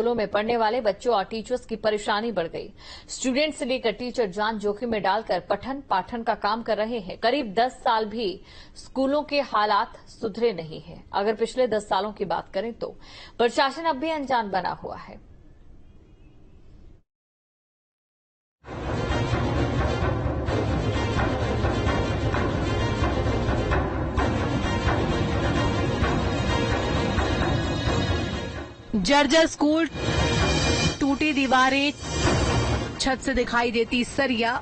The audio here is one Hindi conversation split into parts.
स्कूलों में पढ़ने वाले बच्चों और टीचर्स की परेशानी बढ़ गई। स्टूडेंट से लेकर टीचर जान जोखिम में डालकर पठन पाठन का काम कर रहे हैं। करीब 10 साल भी स्कूलों के हालात सुधरे नहीं हैं। अगर पिछले 10 सालों की बात करें तो प्रशासन अब भी अनजान बना हुआ है। जर्जर स्कूल, टूटी दीवारें, छत से दिखाई देती सरिया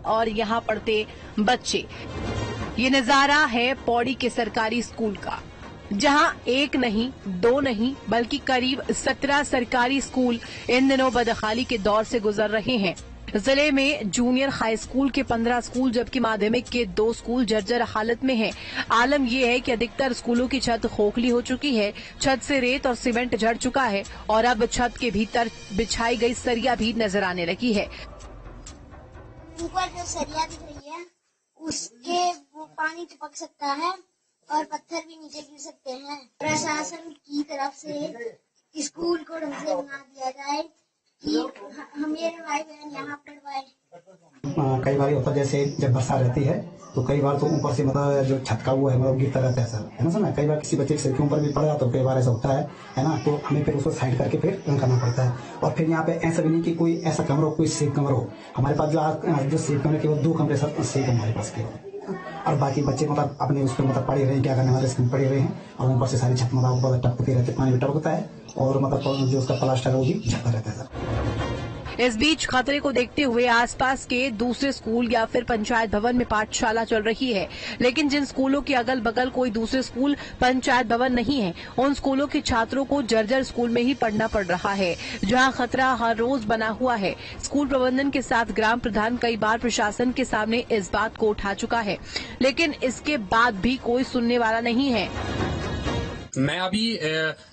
और यहाँ पढ़ते बच्चे। ये नजारा है पौड़ी के सरकारी स्कूल का, जहां एक नहीं, दो नहीं, बल्कि करीब 17 सरकारी स्कूल इन दिनों बदहाली के दौर से गुजर रहे हैं। जिले में जूनियर हाई स्कूल के 15 स्कूल जबकि माध्यमिक के 2 स्कूल जर्जर हालत में हैं। आलम यह है कि अधिकतर स्कूलों की छत खोखली हो चुकी है, छत से रेत और सीमेंट झड़ चुका है और अब छत के भीतर बिछाई गई सरिया भी नजर आने लगी है। ऊपर जो सरिया दिख रही है उसके वो पानी चिपक सकता है और पत्थर भी नीचे गिर सकते हैं। प्रशासन की तरफ से स्कूल को ढंग से बना दिया जाए कि हम ये भाई बहन यहाँ पढ़वाए। कई बार होता जैसे जब बरसात रहती है तो कई बार तो ऊपर से मतलब जो छत का वो है मतलब गिरता रहता है सर, है ना सर। कई बार किसी बच्चे के सिर के ऊपर भी पड़ जाता है, कई बार ऐसा होता है ना। तो हमें फिर उसको साइड करके फिर करना पड़ता है। और फिर यहाँ पे ऐसा भी नहीं कि कोई ऐसा कमरा हो, कोई सेफ कमरा हो। हमारे पास जो सेफ कमरे केवल 2 कमरे सर सेफ हमारे पास के, और बाकी बच्चे मतलब अपने उस पर मतलब पड़े रहे हैं, क्या करने वाले स्कूल पड़े रहे हैं। और ऊपर से सारी छत मतलब टपकते रहते, पानी भी टपकता है और मतलब जो उसका प्लास्टर है वो भी झपका रहता है सर। इस बीच खतरे को देखते हुए आसपास के दूसरे स्कूल या फिर पंचायत भवन में पाठशाला चल रही है, लेकिन जिन स्कूलों के अगल बगल कोई दूसरे स्कूल पंचायत भवन नहीं है, उन स्कूलों के छात्रों को जर्जर स्कूल में ही पढ़ना पड़ रहा है, जहां खतरा हर रोज बना हुआ है। स्कूल प्रबंधन के साथ ग्राम प्रधान कई बार प्रशासन के सामने इस बात को उठा चुका है, लेकिन इसके बाद भी कोई सुनने वाला नहीं है। मैं अभी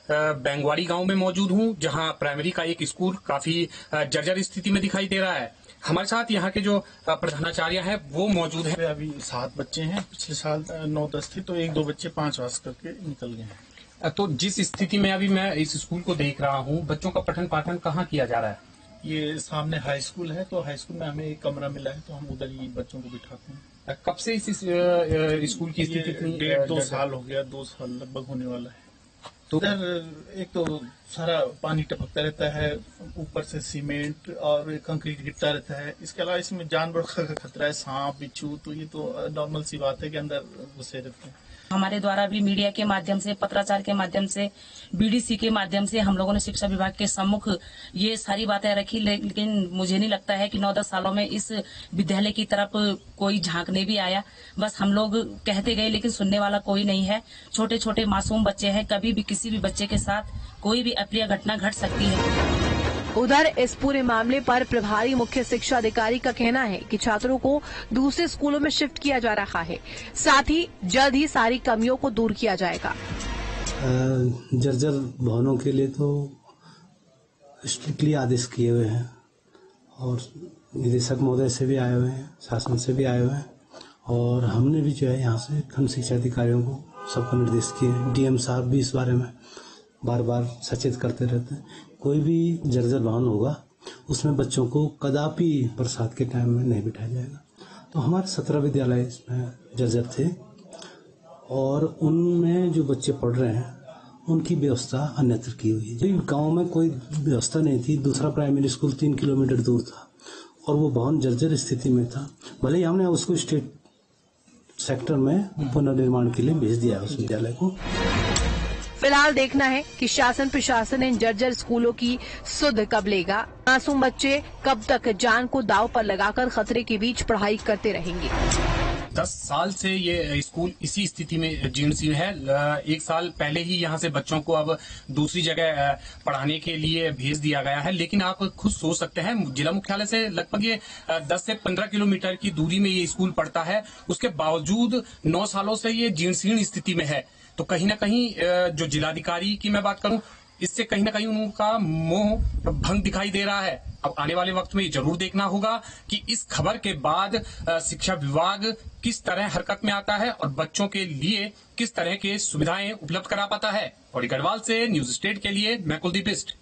बेंगवाड़ी गांव में मौजूद हूं, जहां प्राइमरी का एक स्कूल काफी जर्जर स्थिति में दिखाई दे रहा है। हमारे साथ यहां के जो प्रधानाचार्य हैं वो मौजूद हैं। अभी 7 बच्चे हैं, पिछले साल 9-10 थे, तो 1-2 बच्चे 5 वास करके निकल गए हैं। तो जिस स्थिति में अभी मैं इस स्कूल को देख रहा हूं, बच्चों का पठन पाठन कहाँ किया जा रहा है? ये सामने हाई स्कूल है, तो हाई स्कूल में हमें एक कमरा मिला है, तो हम उधर ही बच्चों को बिठाते हैं। कब से इस स्कूल की स्थिति? 1.5-2 साल हो गया, 2 साल लगभग होने वाला है। तो इधर एक तो सारा पानी टपकता रहता है, ऊपर से सीमेंट और कंक्रीट गिरता रहता है। इसके अलावा इसमें जानवर का खतरा है, सांप बिच्छू, तो ये तो नॉर्मल सी बात है कि अंदर घुसे रहते हैं। हमारे द्वारा भी मीडिया के माध्यम से, पत्राचार के माध्यम से, बीडीसी के माध्यम से हम लोगों ने शिक्षा विभाग के सम्मुख ये सारी बातें रखी, लेकिन मुझे नहीं लगता है कि 9-10 सालों में इस विद्यालय की तरफ कोई झांकने भी आया। बस हम लोग कहते गए, लेकिन सुनने वाला कोई नहीं है। छोटे छोटे मासूम बच्चे हैं, कभी भी किसी भी बच्चे के साथ कोई भी अप्रिय घटना घट सकती है। उधर इस पूरे मामले पर प्रभारी मुख्य शिक्षा अधिकारी का कहना है कि छात्रों को दूसरे स्कूलों में शिफ्ट किया जा रहा है, साथ ही जल्द ही सारी कमियों को दूर किया जाएगा। जर्जर भवनों के लिए तो स्ट्रिक्टली आदेश किए हुए हैं और निदेशक महोदय से भी आए हुए हैं, शासन से भी आए हुए हैं, और हमने भी जो है यहाँ से खंड शिक्षा अधिकारियों को सबको निर्देश किए। डीएम साहब भी इस बारे में बार बार सचेत करते रहते हैं। कोई भी जर्जर भवन होगा उसमें बच्चों को कदापि बरसात के टाइम में नहीं बिठाया जाएगा। तो हमारे 17 विद्यालय इसमें जर्जर थे और उनमें जो बच्चे पढ़ रहे हैं उनकी व्यवस्था अन्यत्र की हुई है। गांव में कोई व्यवस्था नहीं थी, दूसरा प्राइमरी स्कूल 3 किलोमीटर दूर था और वो भवन जर्जर स्थिति में था। भले ही हमने उसको स्टेट सेक्टर में पुनर्निर्माण के लिए भेज दिया उस विद्यालय को। फिलहाल देखना है कि शासन प्रशासन इन जर्जर स्कूलों की सुध कब लेगा। मासूम बच्चे कब तक जान को दांव पर लगाकर खतरे के बीच पढ़ाई करते रहेंगे। 10 साल से ये स्कूल इसी स्थिति में जीर्ण शीर्ण है। 1 साल पहले ही यहाँ से बच्चों को अब दूसरी जगह पढ़ाने के लिए भेज दिया गया है, लेकिन आप खुद सोच सकते हैं जिला मुख्यालय से लगभग ये 10 से 15 किलोमीटर की दूरी में ये स्कूल पड़ता है। उसके बावजूद 9 सालों से ये जीर्ण शीर्ण स्थिति में है। तो कहीं ना कहीं जो जिलाधिकारी की मैं बात करूं, इससे कहीं ना कहीं उनका मोह भंग दिखाई दे रहा है। अब आने वाले वक्त में ये जरूर देखना होगा कि इस खबर के बाद शिक्षा विभाग किस तरह हरकत में आता है और बच्चों के लिए किस तरह के सुविधाएं उपलब्ध करा पाता है। और गढ़वाल से न्यूज स्टेट के लिए मैं कुलदीप बिष्ट।